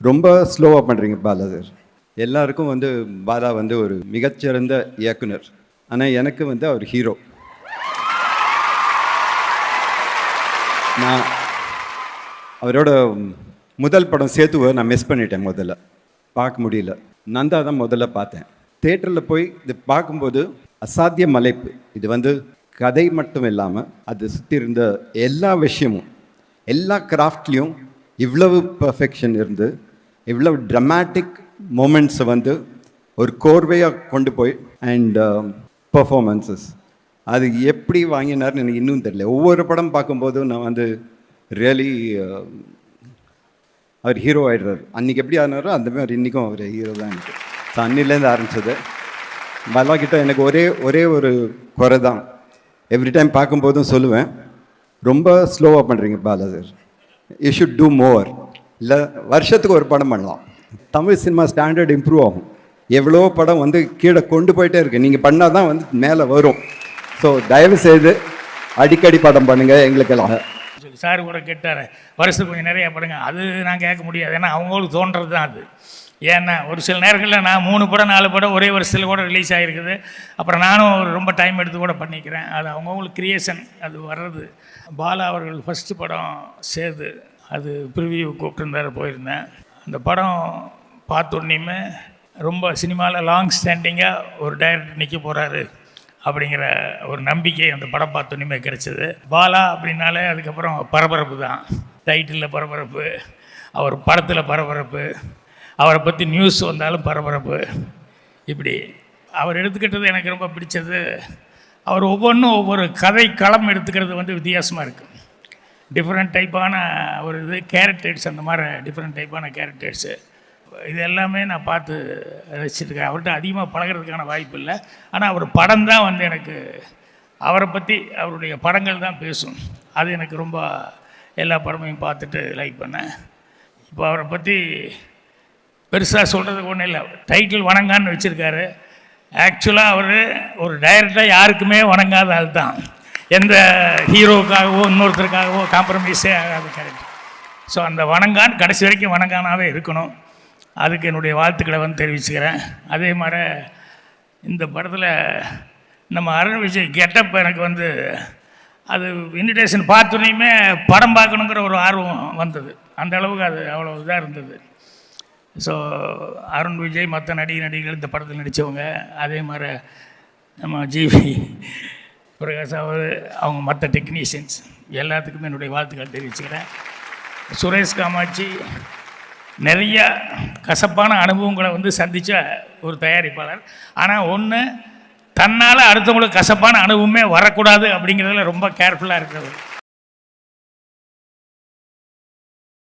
ரொம்ப ஸ்லோவாக பண்ணுறீங்க பாலா சார். எல்லாருக்கும் வந்து பாலா வந்து ஒரு மிகச்சிறந்த இயக்குனர். ஆனால் எனக்கு வந்து அவர் ஹீரோ. நான் அவரோட முதல் படம் சேத்துவை நான் மிஸ் பண்ணிட்டேன். முதல்ல பார்க்க முடியல. நந்தா தான் முதல்ல பார்த்தேன். தேட்டரில் போய் இது பார்க்கும்போது அசாத்திய மலைப்பு. இது வந்து கதை மட்டும் இல்லாமல் அது சுற்றி இருந்த எல்லா விஷயமும், எல்லா கிராஃப்ட்லேயும் இவ்வளவு பர்ஃபெக்ஷன் இருந்து இவ்வளவு ட்ரமாட்டிக் மூமெண்ட்ஸை வந்து ஒரு கோர்வையாக கொண்டு போய் அண்ட் பர்ஃபார்மன்ஸஸ் அது எப்படி வாங்கினார்னு எனக்கு இன்னும் தெரியல. ஒவ்வொரு படம் பார்க்கும்போதும் நான் வந்து ரியலி அவர் ஹீரோ ஆகிடுறாரு. அன்றைக்கி எப்படி ஆனாரோ அந்த மாதிரி இன்றைக்கும் அவர் ஹீரோ தான் எனக்கு. ஸோ அன்னிலேருந்து ஆரம்பித்தது. பாலா கிட்ட எனக்கு ஒரே ஒரு குறை தான். எவ்ரி டைம் பார்க்கும்போதும் சொல்லுவேன், ரொம்ப ஸ்லோவாக பண்ணுறீங்க Bala sir. You should do more. இல்லை வருஷத்துக்கு ஒரு படம் பண்ணலாம். தமிழ் சினிமா ஸ்டாண்டர்ட் இம்ப்ரூவ் ஆகும். எவ்வளோ படம் வந்து கீழே கொண்டு போயிட்டே இருக்கு. நீங்கள் பண்ணால் தான் வந்து மேலே வரும். ஸோ தயவு செய்து அடிக்கடி படம் பண்ணுங்கள் எங்களுக்கெல்லாம். சார் கூட கேட்டார், வருஷத்துக்கு கொஞ்சம் நிறையா படங்க. அது நான் கேட்க முடியாது, ஏன்னா அவங்களுக்கு தோன்றது தான் அது. ஏன்னா ஒரு சில நேரங்களில் நான் 3 படம் 4 படம் ஒரே வருஷத்தில் கூட ரிலீஸ் ஆகிருக்குது. அப்புறம் நானும் ரொம்ப டைம் எடுத்து கூட பண்ணிக்கிறேன். அது அவங்கவுங்களுக்கு கிரியேஷன் அது வர்றது. பாலா அவர்கள் ஃபஸ்ட்டு படம் சேது, அது ப்ரிவியூ கூப்பிட்டுருந்தார், போயிருந்தேன். அந்த படம் பார்த்தோன்னையுமே ரொம்ப சினிமாவில் லாங் ஸ்டாண்டிங்காக ஒரு டைரக்டர் நிற்க போகிறாரு அப்படிங்கிற ஒரு நம்பிக்கை அந்த படம் பார்த்தோன்னையுமே கிடச்சிது. பாலா அப்படின்னாலே அதுக்கப்புறம் பரபரப்பு தான். டைட்டிலில் பரபரப்பு, அவர் படத்தில் பரபரப்பு, அவரை பற்றி நியூஸ் வந்தாலும் பரபரப்பு. இப்படி அவர் எடுத்துக்கிட்டது எனக்கு ரொம்ப பிடிச்சது. அவர் ஒவ்வொரு கதை களம் எடுத்துக்கிறது வந்து வித்தியாசமாக இருக்குது. டிஃப்ரெண்ட் டைப்பான ஒரு இது கேரக்டர்ஸ், அந்த மாதிரி டிஃப்ரெண்ட் டைப்பான கேரக்டர்ஸு. இது எல்லாமே நான் பார்த்து ரசிச்சிருக்கேன். அவர்கிட்ட அதிகமாக பழகிறதுக்கான வாய்ப்பு இல்லை. ஆனால் அவர் படம் தான் வந்து எனக்கு, அவரை பற்றி அவருடைய படங்கள் தான் பேசும். அது எனக்கு ரொம்ப, எல்லா படமையும் பார்த்துட்டு லைக் பண்ணேன். இப்போ அவரை பற்றி பெருசாக சொல்கிறதுக்கு ஒன்றும் இல்லை. டைட்டில் வணங்கான்னு வச்சுருக்காரு. ஆக்சுவலாக அவர் ஒரு டைரக்டராக யாருக்குமே வணங்காத ஆள் தான். எந்த ஹீரோவுக்காகவோ இன்னொருத்தருக்காகவோ காம்ப்ரமைஸே ஆகாத கேரக்டர். ஸோ அந்த வணங்கான் கடைசி வரைக்கும் வணங்கானாவே இருக்கணும். அதுக்கு என்னுடைய வாழ்த்துக்களை வந்து தெரிவிச்சுக்கிறேன். அதே மாதிரி இந்த படத்தில் நம்ம அருண் விஜய் கெட்டப் எனக்கு வந்து அது இன்விடேஷன் பார்த்தோன்னையுமே படம் பார்க்கணுங்கிற ஒரு ஆர்வம் வந்தது. அந்த அளவுக்கு அது அவ்வளோ இதாக இருந்தது. ஸோ அருண் விஜய், மற்ற நடிகர்கள் இந்த படத்தில் நடித்தவங்க, அதே மாதிரி நம்ம ஜிவி பிரகாஷ் அவங்க மற்ற டெக்னீஷியன்ஸ் எல்லாத்துக்குமே என்னுடைய வாழ்த்துக்கள் தெரிவிச்சுக்கிறேன். சுரேஷ் காமாட்சி நிறைய கசப்பான அனுபவங்களை வந்து சந்தித்த ஒரு தயாரிப்பாளர். ஆனால் ஒன்று, தன்னால் அடுத்தவங்களுக்கு கசப்பான அனுபவமே வரக்கூடாது அப்படிங்கிறதுல ரொம்ப கேர்ஃபுல்லாக இருக்கிறது.